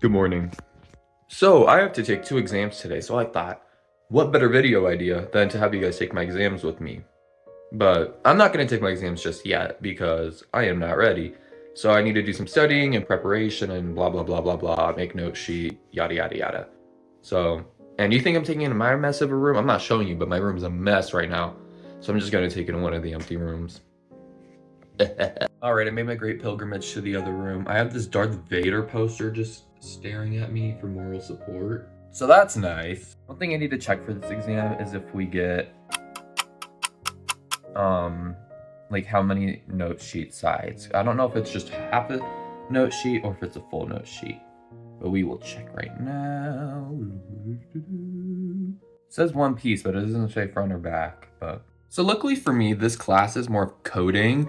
Good morning. So I have to take 2 exams today, so I thought, what better video idea than to have you guys take my exams with me? But I'm not going to take my exams just yet because I am not ready. So I need to do some studying and preparation and blah, blah, blah, blah, blah, make note sheet, yada, yada, yada. So, and you think I'm taking it in my mess of a room? I'm not showing you, but my room's a mess right now. So I'm just going to take it in one of the empty rooms. All right, I made my great pilgrimage to the other room. I have this Darth Vader poster just staring at me for moral support. So that's nice. One thing I need to check for this exam is if we get, like how many note sheet sides. I don't know if it's just half a note sheet or if it's a full note sheet, but we will check right now. It says one piece, but it doesn't say front or back. But so luckily for me, this class is more of coding.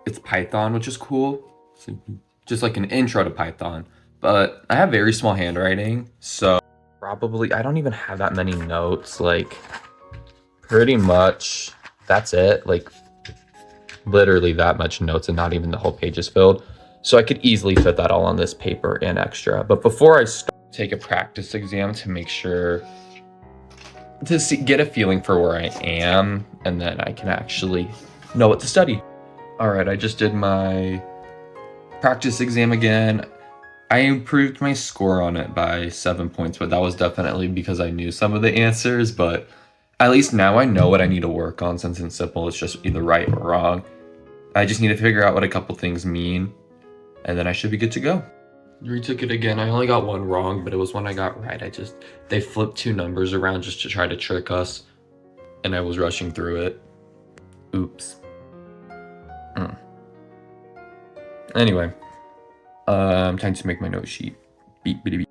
It's Python, which is cool. So just like an intro to Python. But I have very small handwriting, so probably I don't even have that many notes. Like pretty much that's it. Like literally that much notes and not even the whole page is filled. So I could easily fit that all on this paper and extra. But before I start, take a practice exam to make sure to get a feeling for where I am, and then I can actually know what to study. All right, I just did my practice exam again. I improved my score on it by 7 points, but that was definitely because I knew some of the answers, but at least now I know what I need to work on since in simple it's just either right or wrong. I just need to figure out what a couple things mean, and then I should be good to go. Retook it again. I only got one wrong, but it was one I got right. They flipped 2 numbers around just to try to trick us, and I was rushing through it. Oops. Anyway, time to make my note sheet. Beep, beep, beep.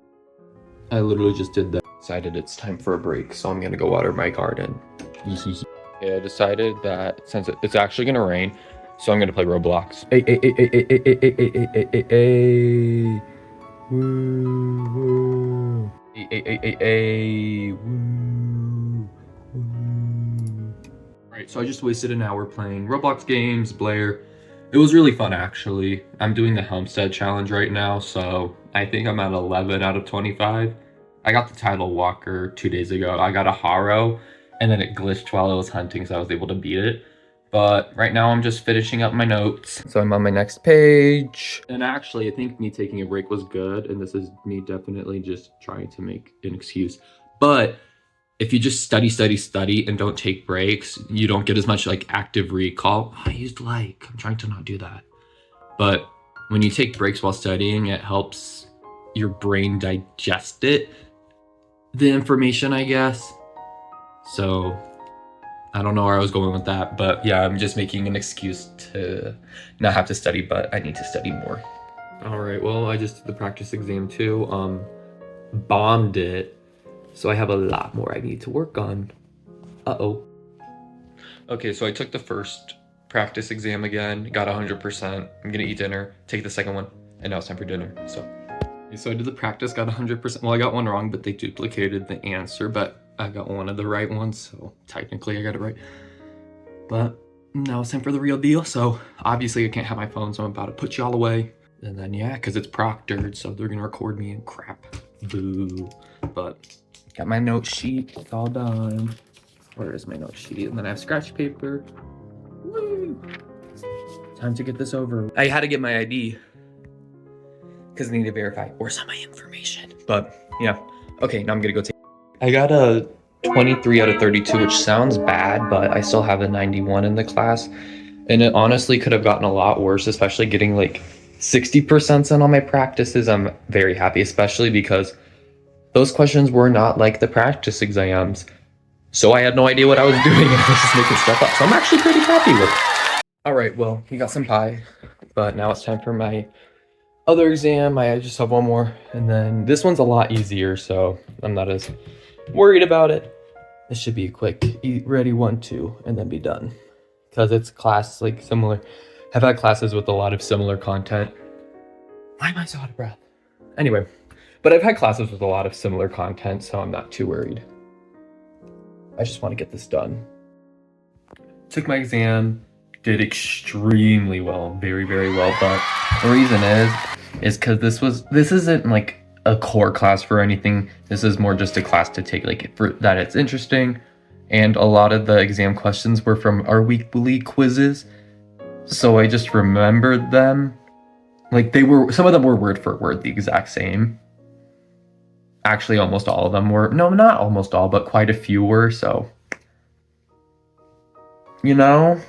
I literally just did that. Decided it's time for a break, so I'm gonna go water my garden. Yeah, I decided that since it's actually gonna rain, so I'm gonna play Roblox. Hey. Woo, woo. Hey. Woo. Alright, so I just wasted an hour playing Roblox games, Blair. It was really fun, actually. I'm doing the Homestead Challenge right now, so I think I'm at 11 out of 25. I got the Tidal Walker 2 days ago. I got a Haro, and then it glitched while I was hunting, so I was able to beat it. But right now, I'm just finishing up my notes. So I'm on my next page. And actually, I think me taking a break was good, and this is me definitely just trying to make an excuse. But if you just study and don't take breaks, you don't get as much like active recall. I used like, I'm trying to not do that. But when you take breaks while studying, it helps your brain digest the information, I guess. So I don't know where I was going with that, but yeah, I'm just making an excuse to not have to study, but I need to study more. All right, well, I just did the practice exam too. Bombed it. So I have a lot more I need to work on. Uh-oh. Okay, so I took the first practice exam again, got 100%. I'm gonna eat dinner, take the second one, and now it's time for dinner, so. So I did the practice, got 100%. Well, I got one wrong, but they duplicated the answer, but I got one of the right ones, so technically I got it right. But now it's time for the real deal, so obviously I can't have my phone, so I'm about to put you all away. And then, yeah, because it's proctored, so they're gonna record me and crap. Boo. But got my note sheet, it's all done. Where is my note sheet? And then I have scratch paper. Woo! Time to get this over. I had to get my ID because I need to verify where's all my information. But yeah, okay, now I'm gonna go take. I got a 23 out of 32, which sounds bad, but I still have a 91 in the class. And it honestly could have gotten a lot worse, especially getting like 60% on all my practices. I'm very happy, especially because those questions were not like the practice exams. So I had no idea what I was doing and I was just making stuff up. So I'm actually pretty happy with it. All right, well, we got some pie, but now it's time for my other exam. I just have one more, and then this one's a lot easier, so I'm not as worried about it. This should be a quick, eat, ready, 1, 2, and then be done. Because it's class, like similar. I've had classes with a lot of similar content. Why am I so out of breath? Anyway, but I've had classes with a lot of similar content, so I'm not too worried. I just want to get this done. Took my exam, did extremely well, very, very well. But the reason is because this isn't like a core class for anything. This is more just a class to take, like, for that it's interesting. And a lot of the exam questions were from our weekly quizzes, so I just remembered them. Like, some of them were word for word the exact same. Actually, almost all of them were. No, not almost all, but quite a few were, so, you know.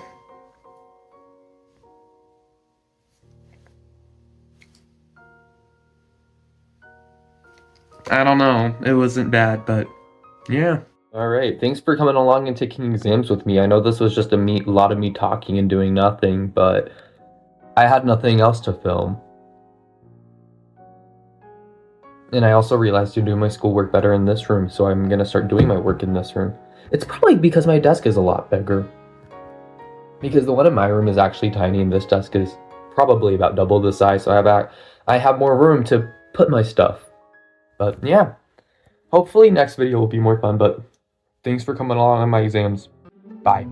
I don't know. It wasn't bad, but yeah. Alright, thanks for coming along and taking exams with me. I know this was just a lot of me talking and doing nothing, but I had nothing else to film. And I also realized you're doing my schoolwork better in this room, so I'm gonna start doing my work in this room. It's probably because my desk is a lot bigger. Because the one in my room is actually tiny, and this desk is probably about double the size, so I have more room to put my stuff. But yeah, hopefully next video will be more fun, but thanks for coming along on my exams. Bye.